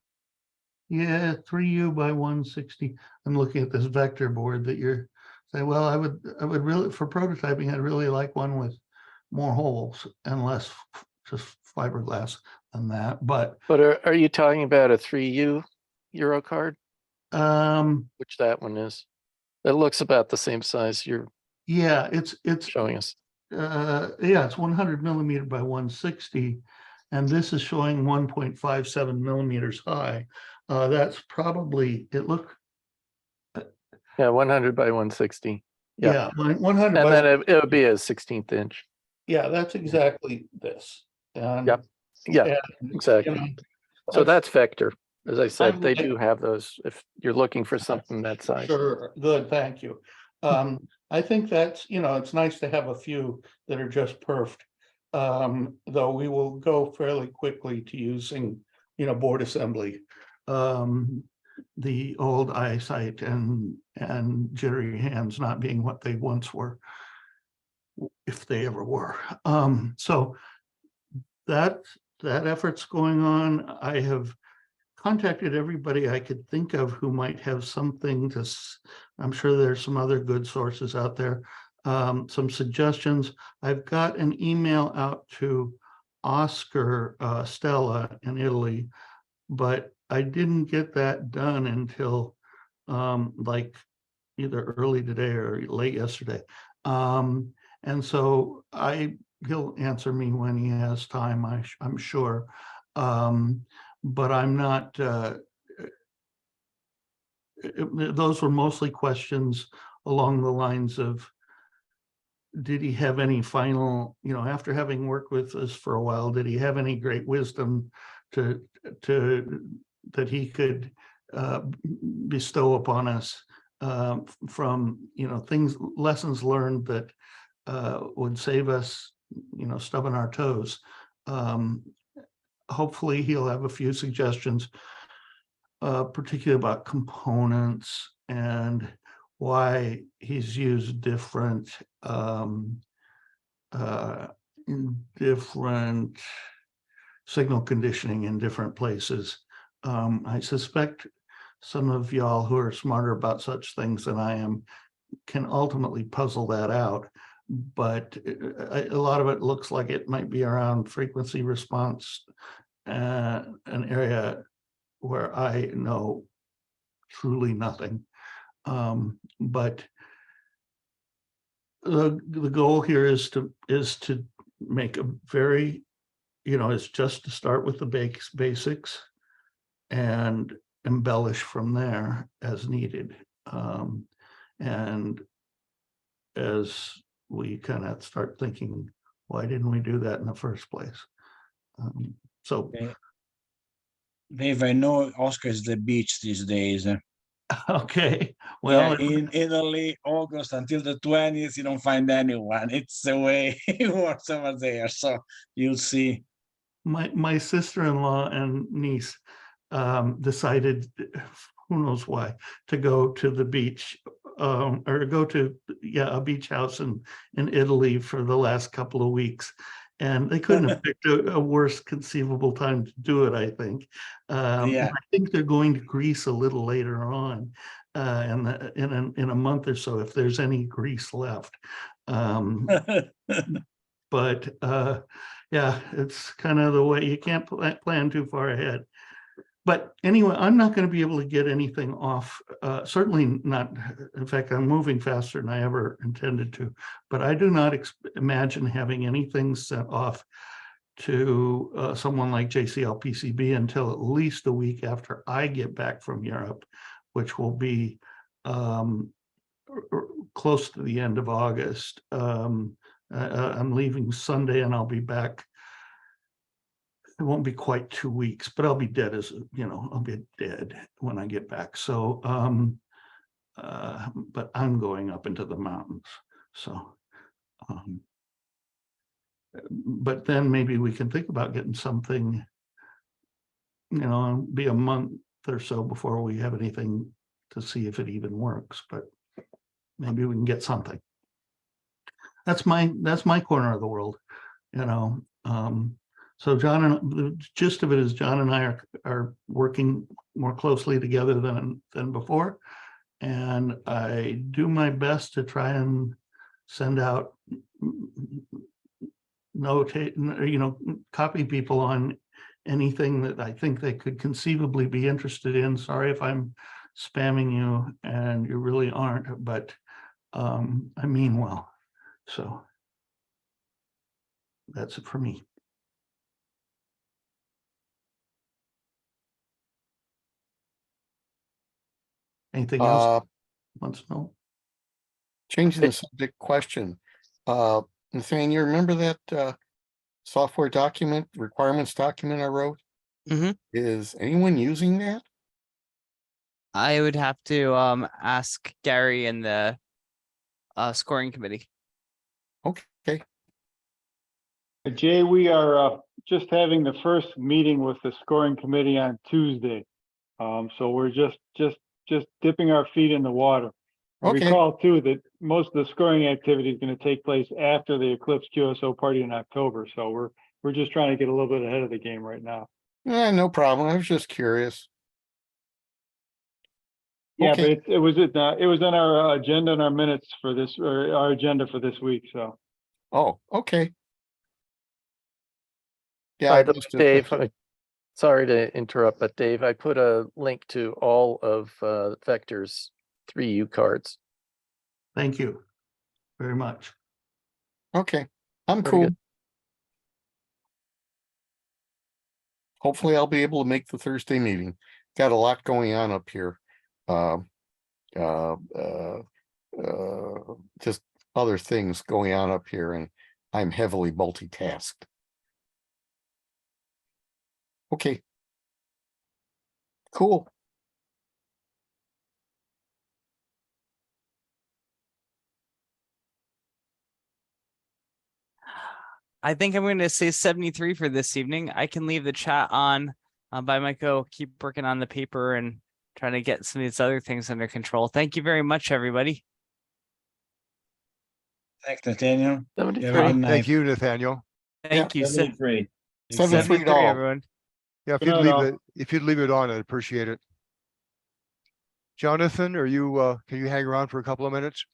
3U by 160. I'm looking at this vector board that you're saying, well, I would really, for prototyping, I'd really like one with more holes and less just fiberglass than that. But are you talking about a 3U Euro card? Which that one is? It looks about the same size you're it's showing us. It's 100 millimeter by 160, and this is showing 1.57 millimeters high. That's probably, it look. Yeah, 100 by 160. Yeah, 100 and by, then it would be a 16th inch. yeah, that's exactly this. Yep. Yeah, exactly. So that's vector. As I said, they do have those if you're looking for something that size. Sure, good, thank you. I think that's, it's nice to have a few that are just perfed. Though we will go fairly quickly to using, board assembly. The old eyesight and jittery hands not being what they once were, if they ever were. So that effort's going on. I have contacted everybody I could think of who might have something to, I'm sure there's some other good sources out there, some suggestions. I've got an email out to Oscar Stella in Italy, but I didn't get that done until like either early today or late yesterday. And so he'll answer me when he has time, I'm sure. But I'm not, those were mostly questions along the lines of, did he have any final, after having worked with us for a while, did he have any great wisdom that he could bestow upon us from, lessons learned that would save us, stubbing our toes. Hopefully he'll have a few suggestions, particularly about components and why he's used different signal conditioning in different places. I suspect some of y'all who are smarter about such things than I am can ultimately puzzle that out. But a lot of it looks like it might be around frequency response, an area where I know truly nothing. But the goal here is to make a very, it's just to start with the basics and embellish from there as needed. And as we kind of start thinking why didn't we do that in the first place? So, Dave, I know Oscar is the beach these days. okay, Yeah, well, in Italy, August until the 20th, you don't find anyone. It's the way it works over there. So you'll see. my sister-in-law and niece decided, who knows why, to go to the beach, or go to, a beach house in Italy for the last couple of weeks. And they couldn't have picked a worse conceivable time to do it, I think. Yeah. I think they're going to Greece a little later on, in a month or so, if there's any Greece left. But yeah, it's kind of the way, you can't plan too far ahead. But anyway, I'm not going to be able to get anything off, certainly not. In fact, I'm moving faster than I ever intended to, but I do not imagine having anything sent off to someone like JCL PCB until at least a week after I get back from Europe, which will be close to the end of August. I'm leaving Sunday and I'll be back. It won't be quite 2 weeks, but I'll be dead I'll be dead when I get back. So, but I'm going up into the mountains. So, but then maybe we can think about getting something, be a month or so before we have anything to see if it even works, but maybe we can get something. That's my corner of the world, So John, and the gist of it is John and I are working more closely together than before. And I do my best to try and send out, copy people on anything that I think they could conceivably be interested in. Sorry if I'm spamming you and you really aren't, but I mean well. So that's it for me. Anything else? Wants to know? Changing the subject question. Nathaniel, you remember that software document, requirements document I wrote? Is anyone using that? I would have to ask Gary and the scoring committee. Okay. Jay, we are just having the first meeting with the scoring committee on Tuesday. So we're just dipping our feet in the water. Okay. Recall too that most of the scoring activity is going to take place after the Eclipse QSO party in October. So we're just trying to get a little bit ahead of the game right now. Yeah, no problem. I was just curious. Yeah, Okay. but it was on our agenda and our minutes for this, or our agenda for this week. So. Oh, okay. Yeah, By I the way, missed it. Dave, sorry to interrupt, but Dave, I put a link to all of Vector's 3U cards. Thank you very much. Okay, I'm Very cool. good. Hopefully I'll be able to make the Thursday meeting. Got a lot going on up here. Just other things going on up here, and I'm heavily multitasked. Okay. Cool. I think I'm going to say 73 for this evening. I can leave the chat on, but I might go keep working on the paper and trying to get some of these other things under control. Thank you very much, everybody. Thanks, Nathaniel. 73. Have a good night. Thank you, Nathaniel. Thank you. 73. 73 all. everyone. Yeah, Good night, all. if you'd leave it on, I'd appreciate it. Jonathan, are you can you hang around for a couple of minutes?